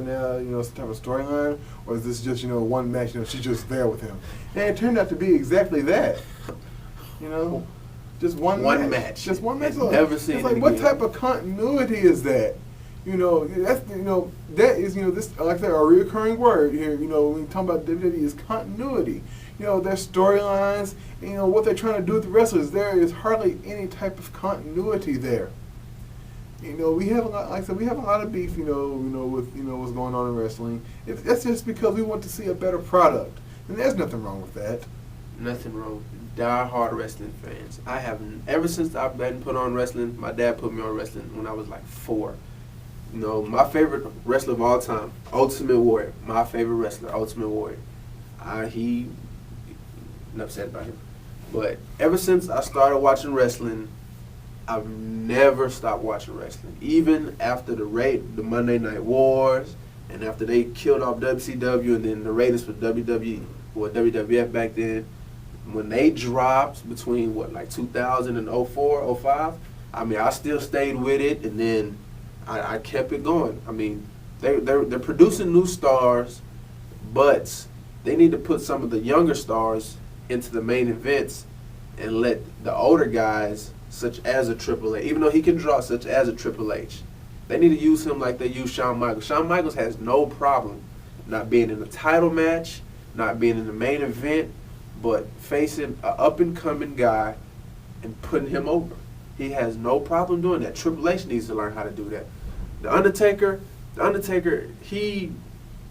having some type of storyline, or is this just one match? She's just there with him, and it turned out to be exactly that. Just one match. Just one match. Never seen it again. What type of continuity is that? That's that is this, like I said, a recurring word here. When you talk about WWE, is continuity. Their storylines, what they're trying to do with the wrestlers. There is hardly any type of continuity there. We have a lot, like I said, we have a lot of beef. With what's going on in wrestling. That's just because we want to see a better product, and there's nothing wrong with that. Nothing wrong. Die-hard wrestling fans. I haven't, ever since I've been put on wrestling, my dad put me on wrestling when I was like 4. My favorite wrestler of all time, Ultimate Warrior. My favorite wrestler, Ultimate Warrior. Enough said about him. But ever since I started watching wrestling, I've never stopped watching wrestling. Even after the Monday Night Wars, and after they killed off WCW and then the ratings for WWE, or WWF back then, when they dropped between 2000 and 04, 05, I still stayed with it, and then I kept it going. They're producing new stars, but they need to put some of the younger stars into the main events and let the older guys, such as a Triple H, even though he can draw, such as a Triple H, they need to use him like they use Shawn Michaels. Shawn Michaels has no problem not being in a title match, not being in the main event, but facing an up-and-coming guy and putting him over. He has no problem doing that. Triple H needs to learn how to do that. The Undertaker, he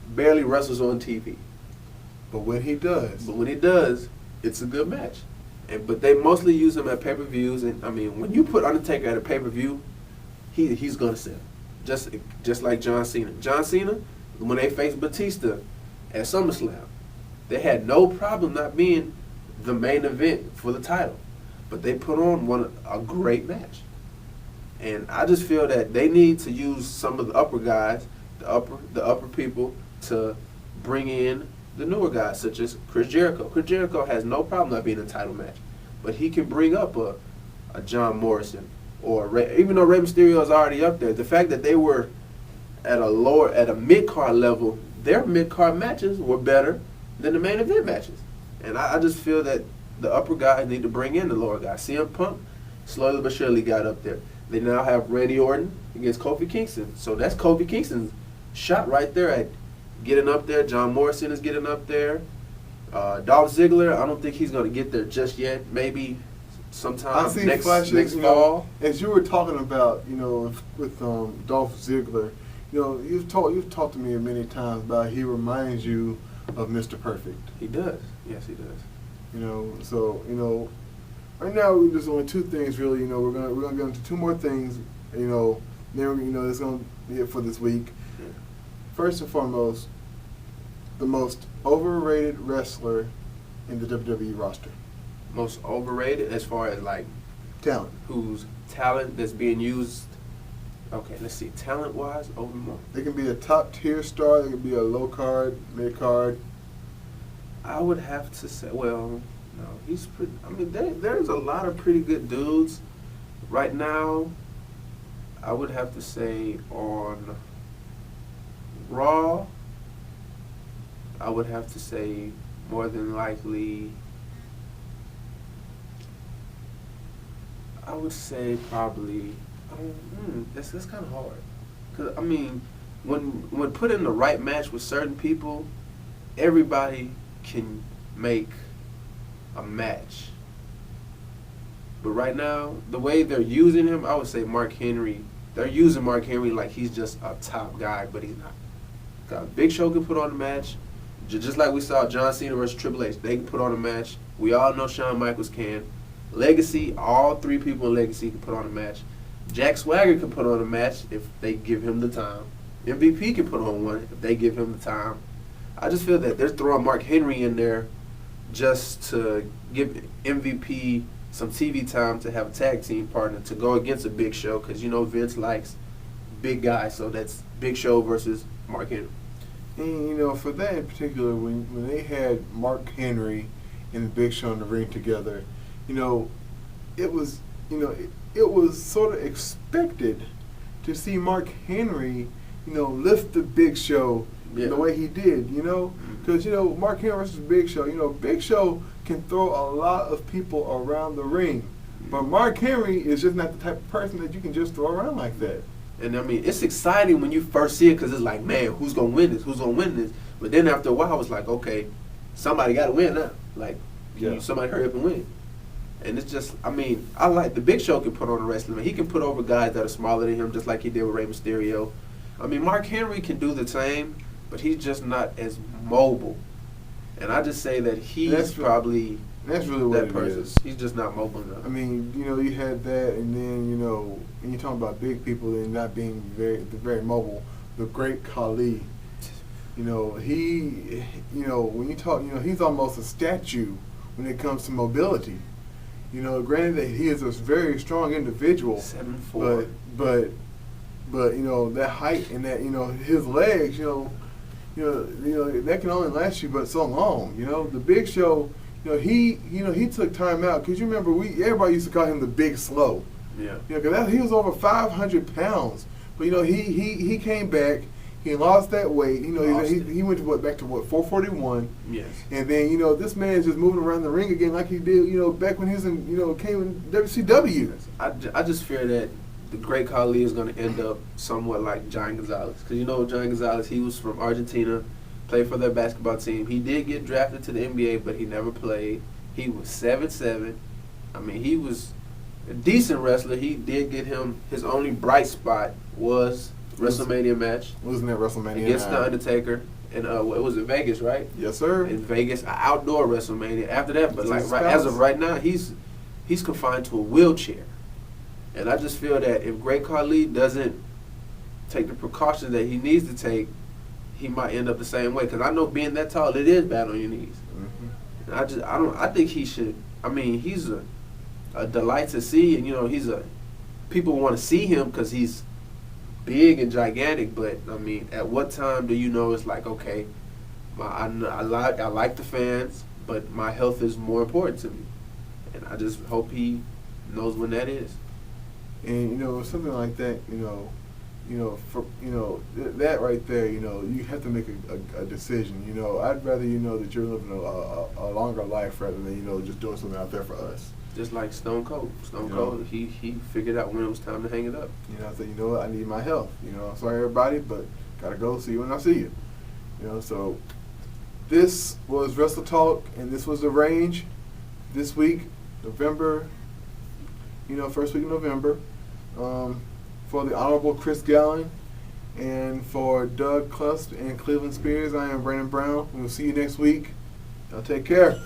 barely wrestles on TV. But when he does, it's a good match. But they mostly use him at pay-per-views. And when you put Undertaker at a pay-per-view, he's gonna sell. Just like John Cena. John Cena, when they faced Batista at SummerSlam, they had no problem not being the main event for the title, but they put on a great match. And I just feel that they need to use some of the upper guys, the upper people, to bring in the newer guys, such as Chris Jericho. Chris Jericho has no problem not being in a title match, but he can bring up a John Morrison, or even though Rey Mysterio is already up there. The fact that they were at a mid-card level, their mid-card matches were better than the main event matches. And I just feel that the upper guys need to bring in the lower guys. CM Punk slowly but surely got up there. They now have Randy Orton against Kofi Kingston. So that's Kofi Kingston's shot right there at getting up there. John Morrison is getting up there. Dolph Ziggler, I don't think he's going to get there just yet. Maybe sometime next fall. As you were talking about, with Dolph Ziggler, you've talked to me many times about he reminds you of Mr. Perfect. He does. Yes, he does. Right now there's only two things really. We're gonna get into two more things. Then it's gonna be it for this week. Yeah. First and foremost, the most overrated wrestler in the WWE roster. Most overrated as far as talent. Whose talent that's being used. Okay, let's see. Talent-wise, They can be a top-tier star. They can be a low-card, mid-card. I would have to say, no, he's pretty. There's a lot of pretty good dudes right now. I would have to say on Raw, I would have to say more than likely, I would say probably. That's kind of hard. Cause when put in the right match with certain people, everybody can make a match. But right now, the way they're using him, I would say Mark Henry. They're using Mark Henry like he's just a top guy, but he's not. Big Show can put on a match, just like we saw John Cena versus Triple H. They can put on a match. We all know Shawn Michaels can. Legacy, all three people in Legacy can put on a match. Jack Swagger can put on a match if they give him the time. MVP can put on one if they give him the time. I just feel that they're throwing Mark Henry in there just to give MVP some TV time to have a tag team partner to go against a Big Show, because Vince likes big guys, so that's Big Show versus Mark Henry. And for that in particular, when they had Mark Henry and the Big Show in the ring together, it was sort of expected to see Mark Henry lift the Big Show the way he did, because Mark Henry versus Big Show, Big Show can throw a lot of people around the ring, but Mark Henry is just not the type of person that you can just throw around like that. And I mean, it's exciting when you first see it because it's like, man, who's gonna win this? Who's gonna win this? But then after a while, it's like, okay, somebody got to win now. Like, somebody hurry up and win. And it's just, I mean, I like the Big Show can put on a wrestling. He can put over guys that are smaller than him, just like he did with Rey Mysterio. I mean, Mark Henry can do the same, but he's just not as mobile. And I just say that he's probably that's really what that person. Is. He's just not mobile enough. I mean, you had that, and then when you're talking about big people and not being very mobile, the great Khali. He, when you talk, he's almost a statue when it comes to mobility. Granted that he is a very strong individual, 7'4", but that height and that his legs, that can only last you but so long. The Big Show, he took time out because you remember everybody used to call him the Big Slow. Yeah. Because he was over 500 pounds, but he came back. He lost that weight. He went to back to 441. Yes. And then this man is just moving around the ring again like he did back when he was in came in WCW. I just fear that the great Khali is going to end up somewhat like Giant Gonzalez, because Giant Gonzalez, he was from Argentina, played for their basketball team. He did get drafted to the NBA, but he never played. He was 7'7". I mean, he was a decent wrestler. He did get him his only bright spot was WrestleMania match. Wasn't that WrestleMania? Against The Undertaker. And it was in Vegas, right? Yes, sir. In Vegas, an outdoor WrestleMania. After that, but as of right now, he's confined to a wheelchair. And I just feel that if Great Khali doesn't take the precautions that he needs to take, he might end up the same way. Because I know being that tall, it is bad on your knees. Mm-hmm. And I think he should. I mean, he's a delight to see, and people want to see him because he's big and gigantic. But I mean, at what time do it's like, okay, I like the fans, but my health is more important to me, and I just hope he knows when that is. And something like that, that right there, you have to make a decision. I'd rather that you're living a longer life rather than just doing something out there for us. Just like Stone Cold. Stone Cold, he figured out when it was time to hang it up. I said, what, I need my health. I'm sorry everybody, but gotta go. See you when I see you. So this was WrestleTalk, and this was The Range. This week, November. First week of November. For the Honorable Chris Gallen and for Doug Clust and Cleveland Spears, I am Brandon Brown. We'll see you next week. Y'all take care.